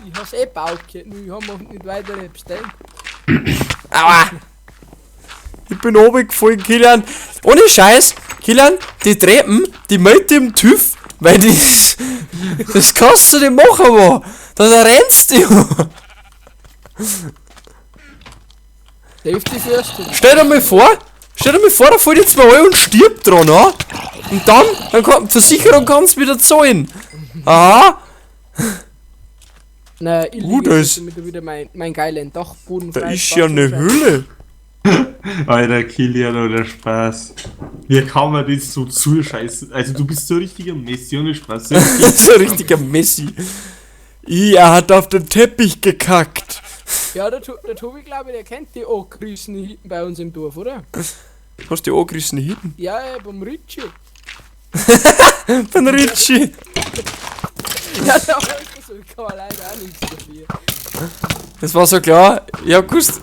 Ich hab's eh Bauke, ich hab noch nicht weitere bestellt. Aua! Ich bin runtergefallen, Kilian. Ohne Scheiß, Kilian, die Treppen, die meldet im TÜV, weil das kannst du nicht machen, wo. Da rennst du. Safety first. Stell dir mal vor, da fällt jetzt mal ein und stirbt dran, ja? Und dann kann, Versicherung kann's wieder zahlen. Aha. Nein, ich Da ist, wieder mein geilen Dachboden da ist ja eine Höhle. Alter, Kilian oder Spaß. Wie kann man das so zuscheißen? Also du bist so ein richtiger Messi ohne Spaß. So ein richtiger Messi. Er hat auf den Teppich gekackt. Ja, der Tobi, glaube ich, der kennt die Angrüßen bei uns im Dorf, oder? Hast du die angerissene Hitten? Ja, beim Ritchie. Von Ritchie. Ja, da weiß das, ich kann leider auch nichts dafür. Das war so klar. Ich hab gewusst,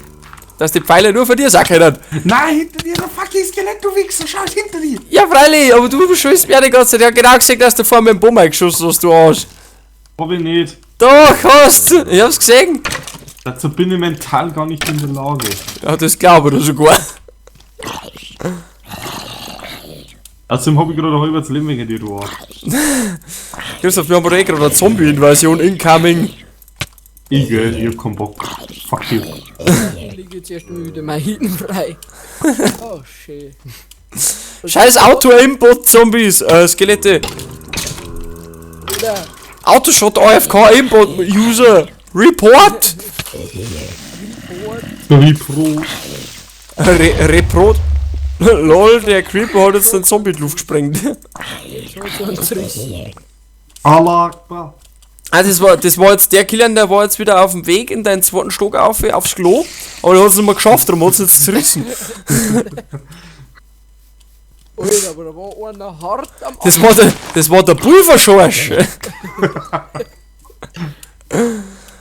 dass die Pfeile nur von dir sein können. Nein, hinter dir, der fucking Skelett, du Wichser, schau hinter dir! Ja, freilich, aber du schießt mir die ganze Zeit. Ich hab genau gesagt, dass du vor mir einen Bomber geschossen hast, du Arsch. Hab ich nicht. Doch, hast du. Ich hab's gesehen. Dazu bin ich mental gar nicht in der Lage. Ja, das glaube ich sogar. Außerdem hab ich gerade ein halbes Leben wegen dir, du Arsch. Christoph, wir haben gerade eine Zombie-Invasion incoming. Ich hab keinen Bock. Fuck you. Ich liege jetzt erst mal wieder mein Hitten frei. Oh, schön. Scheiß Auto-Aimbot-Zombies, Skelette. Oder Autoshot AFK Aimbot-User. Report. Wie pro. Report. Lol, der Creeper hat jetzt den Zombie in die Luft gesprengt. so ein Triss. Allah Akbar. Ah, das war jetzt der Kilian, der war jetzt wieder auf dem Weg in deinen zweiten Stock aufs Klo, aber der hat es nicht mehr geschafft, darum hat es jetzt zerrissen. Alter, aber da war einer hart am Das war der Pulverschorsch.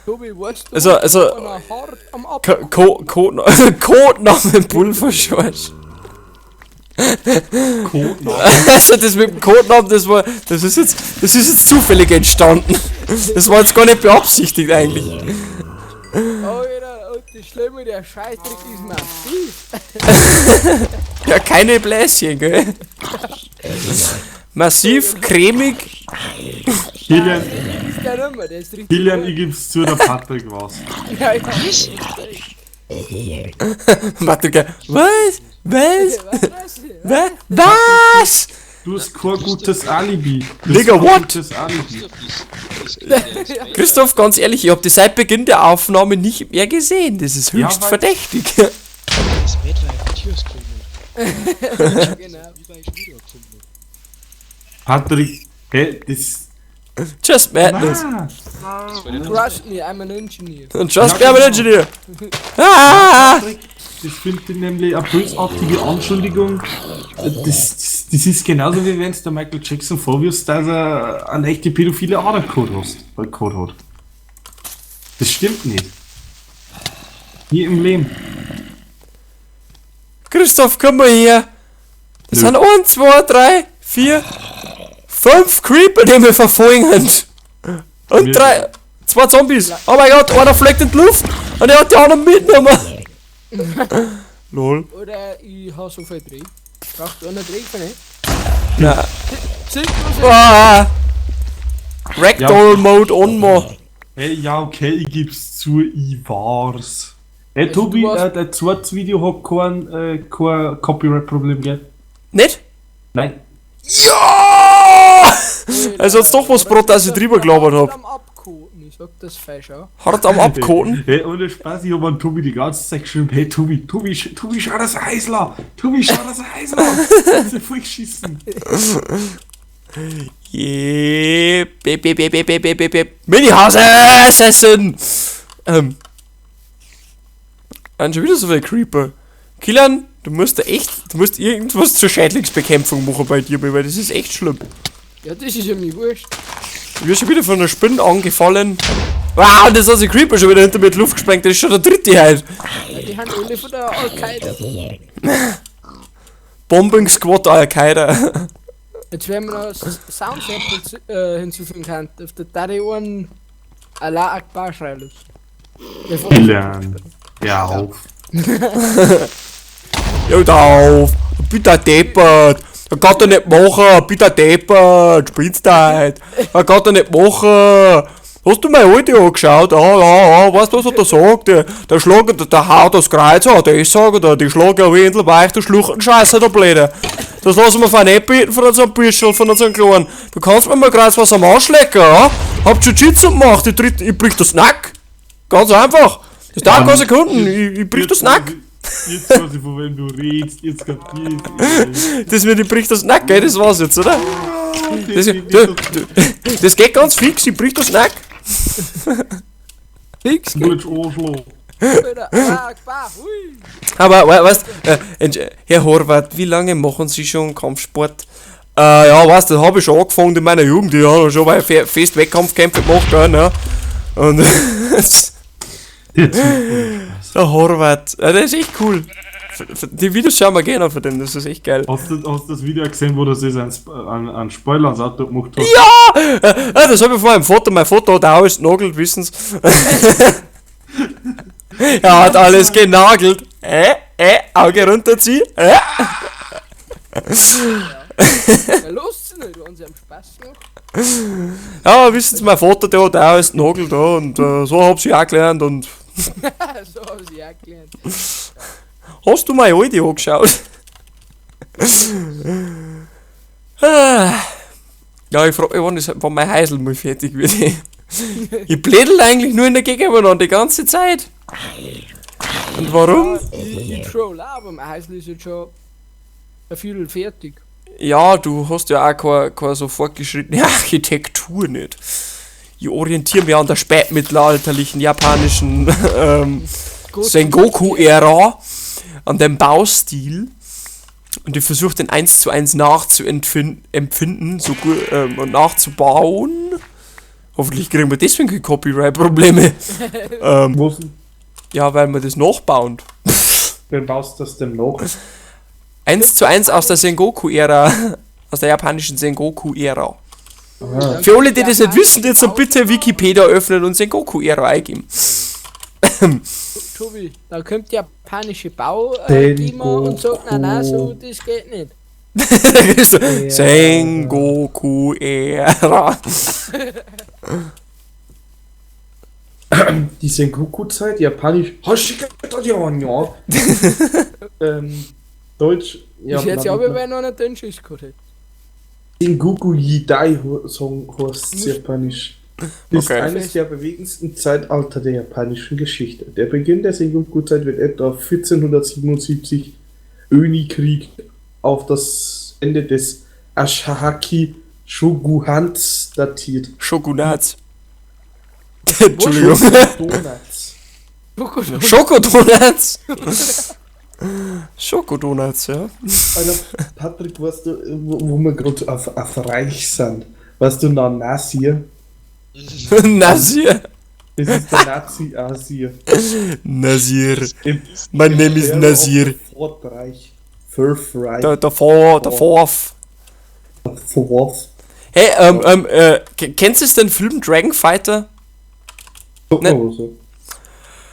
Tobi, weißt du, Also, da war einer hart am Codename Pulverschorsch. Codename. Also das mit dem Codenamen, das ist jetzt zufällig entstanden. Das war jetzt gar nicht beabsichtigt eigentlich. Alter, und das Schlimme, der Scheißdreck ist massiv. Ja, keine Bläschen, gell? Massiv, cremig. Kilian, Ist der nicht mehr, der ist richtig. Kilian, ich geb's zu, der Patrick war's. Ja, ja. Patrick, was? Was? Was? Du hast kein gutes Alibi. Digga, what? Gutes Alibi. Christoph, ganz ehrlich, ich hab die seit Beginn der Aufnahme nicht mehr gesehen. Das ist höchst weil- verdächtig. Das Mädchen einfach Tiers kommen. Genau. Wie bei Schmiede kommen. Patrick, hä, das. Just madness. Ah, Das war der Trust me, I'm an engineer. Und just be Ja, an genau. engineer. Ah! Patrick, das finde ich nämlich eine bösartige Anschuldigung. Das ist genauso wie wenn es der Michael Jackson vorwirfst, dass er eine echte pädophile Ader gehabt hat. Das stimmt nicht. Nie im Leben. Christoph, komm mal her. Das Nö. sind 1, 2, 3, 4, 5 Creeper, die wir verfolgen. Und Wir- 2 Zombies. Oh mein Gott, einer fliegt in die Luft und er hat die anderen mitgenommen. Lol. Oder ich hab so viel Dreh. Brauchst du einen Dreh von nicht? Na. Sind du Ah. Ragdoll Mode on more. Hey, ja, okay, ich geb's zu, ich war's. Hey, Also, Tobi, du hast- dein zweites Video hat kein Copyright-Problem, gell? Nicht? Nein. Ja! Also hat's doch was Brot, dass ich drüber gelabert hab. Am Abkoten, ich sag das falsch auch. Hart am Abkoten. Hey, ohne Spaß, ich hab an Tobi die ganze Zeit geschrieben, hey Tobi, schau das Eisler! Tobi, schau das Eisler! Das ist voll geschissen. Yeah. Mini-Hauses essen! Schon wieder so viel Creeper. Kilian, du musst irgendwas zur Schädlingsbekämpfung machen bei dir, weil das ist echt schlimm. Ja, das ist ja mir wurscht. Ich bin schon wieder von einer Spinne angefallen. Wow, und das hat sich Creeper schon wieder hinter mir in die Luft gesprengt, das ist schon der dritte halt. Ja, die haben alle von der Al-Qaida. Bombing Squad Al-Qaida. Jetzt werden wir noch Soundsamples hinzufügen können. Auf der Daddy einen Allah Akbar schreien. Kilian. Ja, auf. Ja, da auf. Bitte deppert. Das kann er nicht machen. Bitte deppert. Spinnst du halt. Das kann er nicht machen. Hast du mein Alte angeschaut? Weißt du, was er da sagt? Der haut das Kreuz an, der sagt da, die schlagen ein Windel weich, der Schluchtenscheiße, der Blöde. Das lassen wir von nicht bieten von unserem Büschel, von unserem Kleinen. Du kannst mir mal Kreuz was am Arsch lecken, ja? Hab Jiu-Jitsu gemacht, ich brich das Nack. Ganz einfach. Das dauert keine Sekunden, ich brich das Nack. Jetzt weiß ich, von wem du redest, jetzt kapiert. Das mit, ich brich das Nack, gell, das war's jetzt, oder? Das geht ganz fix, ich brich das Nack. Fix, Du willst anschlagen. Allah Akbar, hui. Aber, weißt Herr Horvath, wie lange machen Sie schon Kampfsport? Ja, weißt du, das habe ich schon angefangen in meiner Jugend, ja, schon mal fest Wettkampfkämpfe gemacht, ja, ne? Und der Horvath, der ist echt cool. Die Videos schauen wir gerne von dem, das ist echt geil. Hast du das Video gesehen, wo das an Spoiler ans Auto gemacht hat? Ja, das habe ich vor meinem Foto, mein Foto hat auch alles genagelt, wissen's. Er hat alles genagelt. Auge runterziehen. Ja, los sie nicht, wenn sie am Spaß noch. Ja, wissen Sie, mein Vater, der hat auch alles genagelt, ja, und so hab ich auch gelernt. Und So haben sie auch gelernt. hast du mein Alte angeschaut? Ja, ich frage mich, wann mein Heisel mal fertig wird. Ich plädel eigentlich nur in der Gegend an die ganze Zeit. Und warum? Ich troll auch, aber mein Häusl ist jetzt schon ein Viertel fertig. Ja, du hast ja auch keine so fortgeschrittene Architektur nicht. Ich orientiere mich an der spätmittelalterlichen japanischen Sengoku-Ära, an dem Baustil. Und ich versuche den 1:1 nachzuempfinden, so gut und nachzubauen. Hoffentlich kriegen wir deswegen keine Copyright-Probleme. Wo denn? Ja, weil wir das nachbauen. Wer baust das denn noch? 1:1 aus der Sengoku-Ära, aus der japanischen Sengoku-Ära. Für alle, die das nicht wissen, jetzt noch bitte Wikipedia öffnen und Sengoku-Ära eingeben. Tobi, da kommt der japanische Bau-Klima und sagt, nein, so, das geht nicht. Sengoku-Ära. Die Sengoku-Zeit, japanisch. Deutsch. Ich hätte ja aber, wenn noch einen Dünnschiss gehabt hätte. Sengoku Jidai Song heißt japanisch. Ist Okay. eines der bewegendsten Zeitalter der japanischen Geschichte. Der Beginn der Sengoku-Zeit wird etwa 1477 Öni-Krieg auf das Ende des Ashihaki Shogunats datiert. Shogunats. Entschuldigung. Donuts. Schokodonuts. Schokodonuts, ja. Alter, Patrick, weißt du, wo wir gerade auf Reich sind? Weißt du, Nasir? Nasir. Das ist der Nazi-Asir. Nasir. My name is Nasir. Fourth Reich. Fourth Reich. Der Fourth. Fourth. Hey, kennst du den Film Dragon Fighter? Ne. So.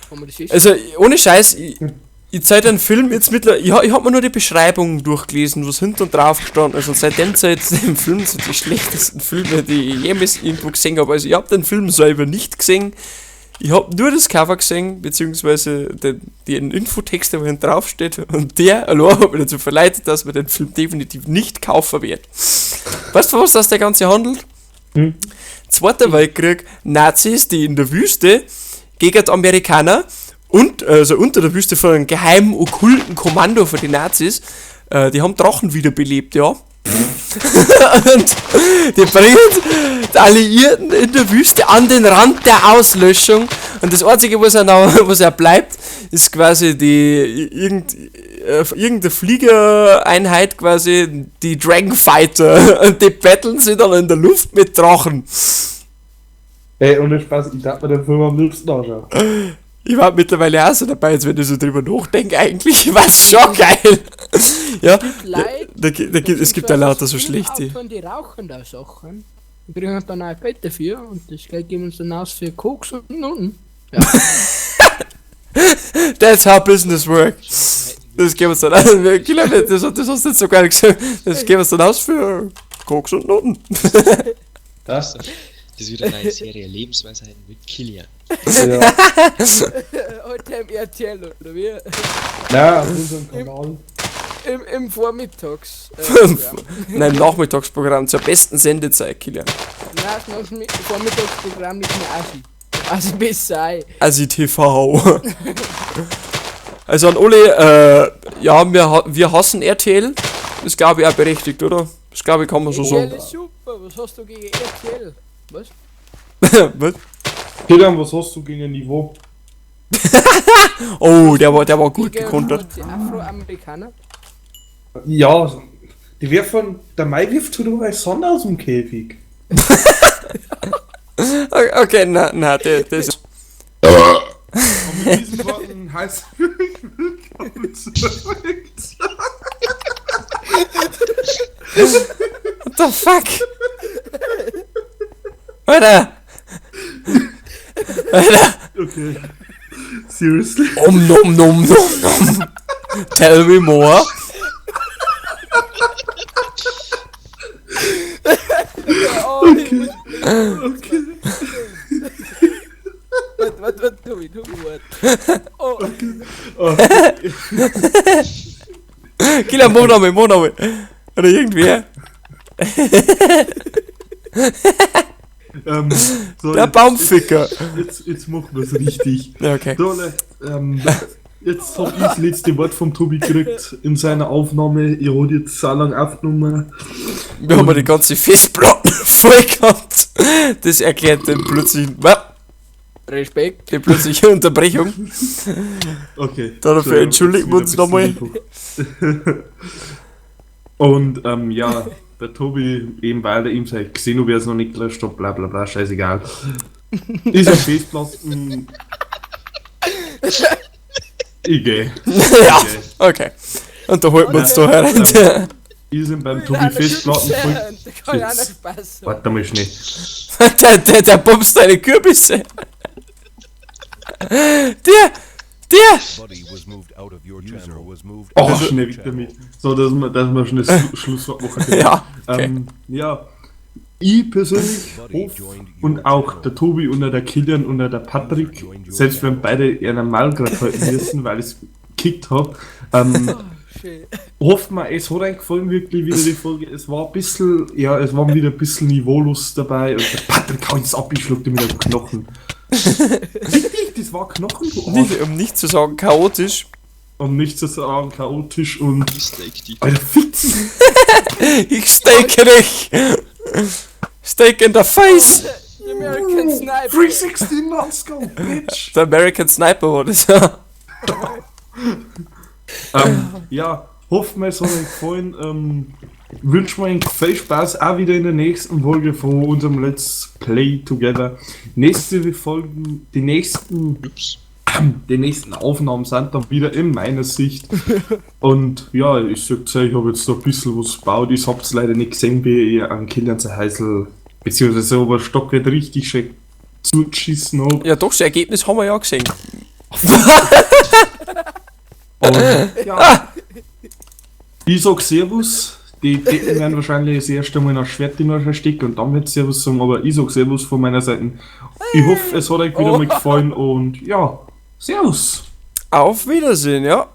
Kann man das wissen? Also, ohne Scheiß, ich zeig den Film jetzt mittlerweile, ich hab mir nur die Beschreibung durchgelesen, was hinten und drauf gestanden ist, und seitdem zeigt den Film so die schlechtesten Filme, die ich jemals irgendwo gesehen habe. Also ich hab den Film selber nicht gesehen, ich hab nur das Cover gesehen, beziehungsweise den Infotext, der hinten drauf steht, und der allein hat mich dazu verleitet, dass man den Film definitiv nicht kaufen wird. Weißt du, was das der Ganze handelt? Zweiter Weltkrieg, Nazis, die in der Wüste gegen die Amerikaner und also unter der Wüste von einem geheimen, okkulten Kommando von den Nazis, die haben Drachen wiederbelebt, ja. Und die bringen die Alliierten in der Wüste an den Rand der Auslöschung, und das Einzige, was er bleibt, ist quasi irgendeine Fliegereinheit, quasi die Dragonfighter, und die battlen sie dann in der Luft mit Drachen. Ey, ohne Spaß, ich darf mir den Film am liebsten anschauen. Ich war mittlerweile auch so dabei, jetzt wenn ich so drüber nachdenke, eigentlich war es schon geil. Ja, Leute, es gibt ja lauter so schlechte. Von die rauchen da Sachen. Wir kriegen dann ein Geld dafür und das Geld geben wir uns dann aus für Koks und Noten. That's how business works. Das geben wir uns dann aus. Das hast du jetzt so geil gesagt. Das geben wir uns dann aus für Koks und Noten. Das? Das ist wieder eine Serie Lebensweisheiten mit Kilian. Ja. Heute im RTL, oder wie? Nein, auf unserem Kanal. Im Vormittags. Nein, Nachmittagsprogramm zur besten Sendezeit, Kilian. Nein, das Vormittagsprogramm nicht mehr Assi. Also besser ein. Also TV. Also an alle, ja, wir hassen RTL. Das glaube ich auch berechtigt, oder? Das glaube ich kann man so RTL sagen. ist super, was hast du gegen RTL? Was? Was? Kilian, was hast du gegen ein Niveau? Oh, der war gut Gegen gekontert. die Afroamerikaner? Ja, die werfen, der Mai wirft halt immer Sonne aus dem Käfig. Okay, na, das ist. Und mit diesen Worten heißt willkommen zurück. What the fuck? Alter! Okay. Seriously? Nom. Tell me more. Oh, Okay. Was, Tobi, warte. Oh, Killer, mach nochmal. Oder irgendwer. So, Der Baumficker. Jetzt machen wir es richtig. Ja, okay. Dole, jetzt hab ich das letzte Wort vom Tobi gekriegt in seiner Aufnahme. Ich hab jetzt so lange aufgenommen. Wir haben die ganze Festplatte voll gehabt. Das erklärt den plötzlichen. Respekt. Die plötzliche Unterbrechung. Okay. Dafür So, entschuldigen wir uns jetzt wieder nochmal. ein bisschen Und ja, der Tobi, eben weil er ihm sagt, Xenoverse noch nicht gelöscht hat, bla bla bla, scheißegal. Ist ein Festplatten. Ich geh. Ja, okay. Und da halten wir uns da herein. Ich sind beim Tobi Festplatten voll. Da kann ja auch noch Spaß haben. Warte mal schnell. Der bumst deine Kürbisse. Der! Buddy was moved out of your channel was moved Oh, out of schnell your wieder channel. mit. So, dass wir schnell Schlusswort machen können. Ja, okay. Ja, ich persönlich hoffe und auch der Tobi und der Kilian und der Patrick, selbst wenn beide eher Mal gerade halten müssen, weil ich es gekickt habe, Schön. hofft man, es hat euch gefallen wirklich wieder die Folge. Es war ein bisschen, ja, es waren wieder ein bisschen Niveaulos dabei und der Patrick hat jetzt abgeschluckt mit dem Knochen. Richtig, das war Knochen, du Arsch. Um nicht zu sagen chaotisch. Um nicht zu sagen chaotisch und... Steak, die Alter, Fitz! Ich stake dich! Steak in the face! The American Sniper. 316, let's go, bitch! Der American Sniper war das, ja. Ja, hoffen wir, es hat euch gefallen. Wünschen wir euch viel Spaß auch wieder in der nächsten Folge von unserem Let's Play Together. Nächste Folgen, die nächsten Aufnahmen sind dann wieder in meiner Sicht. Und ja, ich sag's euch, ich habe jetzt da ein bisschen was gebaut. Ich hab's leider nicht gesehen, wie ich an Kilian zu Heißel, beziehungsweise aber Stock nicht richtig schön zugeschissen habe. Ja, doch, das Ergebnis haben wir ja gesehen. Und ja, ich sag Servus. Die Decken werden wahrscheinlich das erste Mal nach Schwertdiener versteckt und dann wird Servus sagen, aber ich sag Servus von meiner Seite. Ich hoffe, es hat euch wieder mal gefallen und ja, Servus! Auf Wiedersehen, ja.